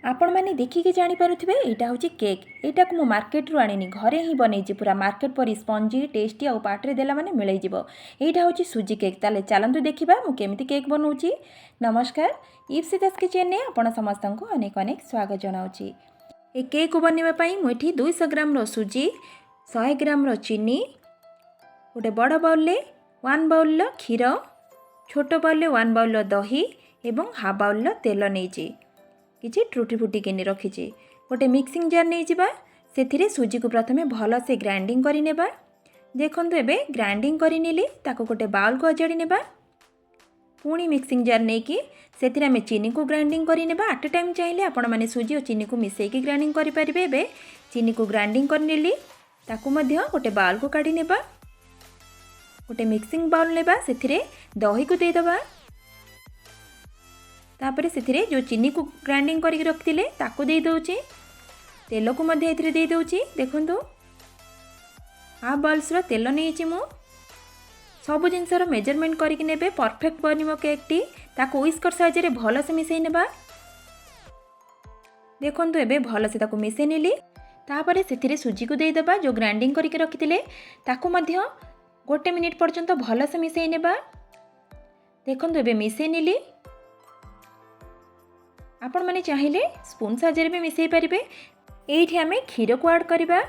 आपण मैंने देखिकी जानीपे यहाँ हूँ केक। यहाँ को मार्केट रू आनी घरे ही बनई पूरा मार्केट पर स्पंजी टेस्टी आ पाटे देला माने मिल यहाँ हूँ सुजी केक। ताले चलतु देखा मुझे केक बनाऊँगी। नमस्कार, इप्सिता किचन ने आपण समस्त को अनेक अनेक स्वागत जनाऊँगी। ए केक बनवाई मुझे 200 ग्राम सुजी, 100 ग्राम चीनी, गोटे बड़ बाउल 1 बाउल क्षीर, छोट बाउल 1 बाउल दही एवं हाफ बाउल तेल नहीं किसी ट्रुटी फुटी किनी रखी। गोटे मिक्सिंग जार नहीं जावा से सुजी को प्रथमे भल से ग्राइंडिंग करने। देखो एबे ग्राइंडिंग करनेली ताको गोटे बाउल को अजाड़ी नेबा। पुणी मिक्सिंग जार नहीं कि से आम चीनी को ग्राइंडिंग करने। आट टाइम चाहिए आपण मैंने सुजी और चीनी को मिसेकी ग्राइंडिंग करेंगे। एबे चीनी को ग्राइंडिंग करनेली ताको मध्य गोटे बाउल को काढ़ी नेबा। गोटे मिक्सिंग बाउल नेबा से दही को देदेबा। तापर से जो चीनी को ग्राइंडिंग करके रखिले ताको दे दउची। तेल को मध्य एथिरे दे दउची। देखंतु हाफ बाउल्स रो तेल नहीं मु सब जिनसर मेजरमेंट करके नेबे। परफेक्ट बनिबो केक टी। ताको व्हिस्कर साइज रे भल से मिसई नेबा। देखंतु एबे भल से ताको मिसई नेली। तापर से सुजी को दे देबा जो ग्राइंडिंग करके रखिले ताको मध्य गोटे मिनिट पर्यंत भल से मिसई नेबा। देखंतु एबे मिसई नेली। आपण मैंने चाहिए स्पून साहाय्य भी मिसई पारे। ये आम क्षीर को ऐड करवा।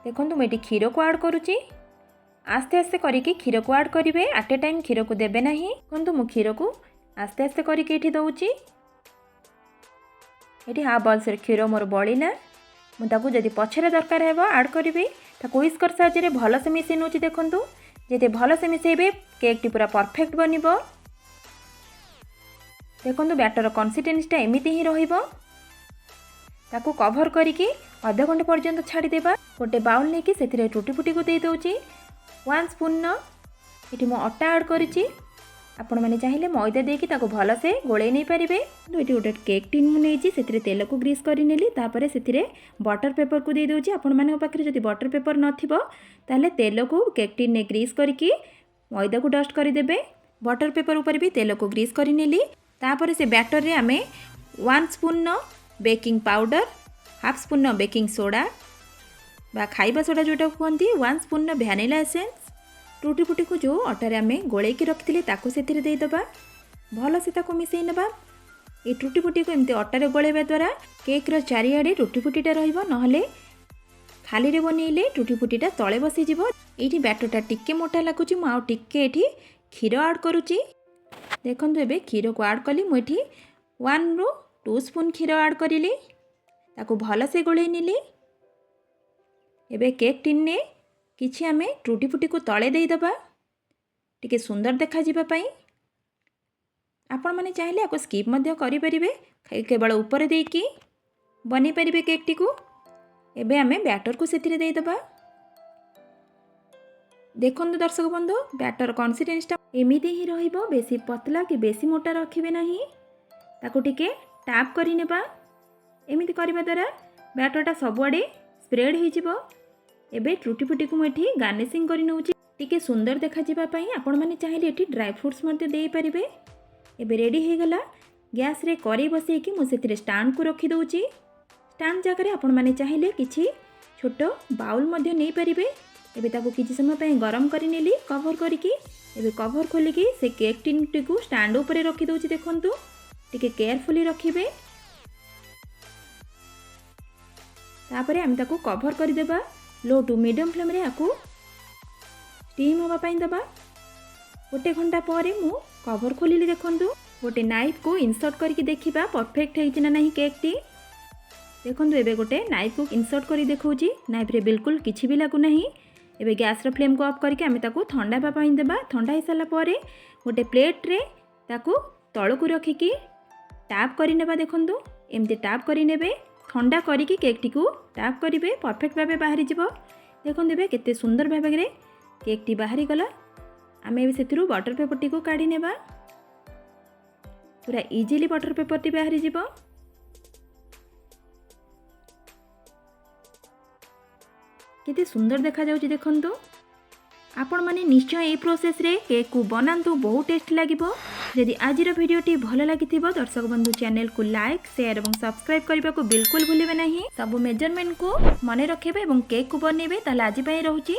देखो मुझे क्षीर को ऐड करुच्ची। आस्ते आस्ते करके क्षीर को ऐड करेंगे। आट ए टाइम क्षीर को देवे ना। देखो मु क्षीर को आस्ते आस्ते करके ये दौची। ये हाफ बाउल से क्षीर मोर बड़ा मुझे जदि पछरे दरकार है ऐड करी व्हिस्कर साहाय्य भल से मिसई नौची। देखो जब भल से मिसेबे केक टी पूरा परफेक्ट बनिबो। देखो बैटर कंसिस्टेंसीटा एमती ही रहिबो। ताकू कभर करके आधा घंटे पर्यंत छाड़ीदेबा। गोटे बाउल लेकिन से टूटी फुटी को दे दउची। 1 स्पून ये मु अटा ऐड करिछि। आपण मैंने चाहिए मैदा देकी ताकू भल से गोले नहीं पारे। ये गोटे केक टिन नहीं से तेल को ग्रीस कर नेली। तापर से बटर पेपर को दे दउची। आपण माने पाखरे जदि बटर पेपर नथिबो ताले तेल को केक टिन ने ग्रीस करके मैदा को डस्ट करदेबे। बटर पेपर ऊपर भी तेल को ग्रीस कर नेली। तापर से बैटर रे आमे 1 spoon baking powder, half spoon baking soda बा खाइबा सोडा जोटा कहती, 1 स्पून वैनिला एसेंस, टूटी फुटी को जो अटारे आमे गोले की रखिले ताको सेथिरे दे दबा। भल से ताको मिसई नबा। ये टूटी फुटी को एमती अटारे गोलेबा द्वारा केक रो चारिआडे टूटी फुटीटा रहिबो। नहले खाली रे बनइले टूटी फुटीटा तळे बसी जिवो। एठी बैटरटा टिके मोटा लागुची। मु आउ टिके एठी क्षीर ऐड करूची। देखो एबे क्षीर को ऐड कली। मुझे 1 ରୁ 2 स्पून क्षीर ऐड करी ताको भल से गोले नेली। एबे केक टिन ने किछि आमे टूटी फुटी को तले दे दबा टिके सुंदर देखा जिबा पई। आपण माने चाहिए आपको स्किप मध्य करि परिबे। केवल ऊपर देकी बनी परिबे केक टी को। एबे आमे बैटर को सेथिरे दे दबा। देखो दर्शक बंधु बैटर कंसिस्टेंसीटा एमती ही रहिबो। बेसी पतला कि बेसी मोटा रखिबे नहीं। ताको टिके टैप करि नेबा। एमती करबा द्वारा बैटरटा सबुआडे स्प्रेड हो जिवो। एबे टूटी फुटी को मुठी गार्निशिंग करि नउची टिके सुंदर देखा जिबा पई। आपण माने चाहिए एठी ड्राई फ्रूट्स मध्ये देई परिबे। एबे रेडी हे गला। गैस रे करी बसई कि मु सेथिरे स्टैंड को रखी दउची। स्टैंड जगह रे आपण माने चाहिए किछि छोट बाउल मध्ये नै परिबे। एबे ताको किछि समय पई गरम करि नेली कवर करिकी। एबे कवर खोलिकी से केक टिन टी को स्टैंड ऊपर रखी दउची। देखंतु टिके केयरफुली रखिबे। तापरे हम ताको कवर कर देबा। लो टू मीडियम फ्लेम रे आकू स्टीम होबा पई देबा। गोटे घंटा परे मु कवर खोलिली। देखंतु गोटे नाइफ को इंसर्ट करके देखिबा परफेक्ट हेछि ना नहीं केक टी। देखंतु एबे गोटे नाइफ को इंसर्ट करी देखौची। नाइफ रे बिल्कुल किछि भी लागु नहीं। एबे गैस रो फ्लेम को ऑफ करके आमे ताको ठंडा बा पई देबा। ठंडा हो साला परे गोटे प्लेट रे ताको तळ को रखिकी टैप करि नेबा। देखंतु एमती टैप करि नेबे। ठंडा करिकी केक टी को टैप करिवे परफेक्ट भाबे बाहरी जिवो। देखंतु एबे केते सुंदर भाबे रे केक टी बाहरी गला। आमे एबे सेथिरु बटर पेपर टी को काढी नेबा। पूरा इजीली बटर पेपर टी बाहरी जिवो। केते सुंदर देखा जाउची। देखंतु आपण माने निश्चय ए प्रोसेस रे केक को बनांतु। बहुत टेस्ट लागिबो। जदि आज भिडियोटी भल लगी दर्शक बंधु चैनल को लाइक शेयर और सब्सक्राइब करने को बिल्कुल भूलिए नहीं। सब मेजरमेंट को मन रखेबे और केक को बनइबे। ताले आज रोची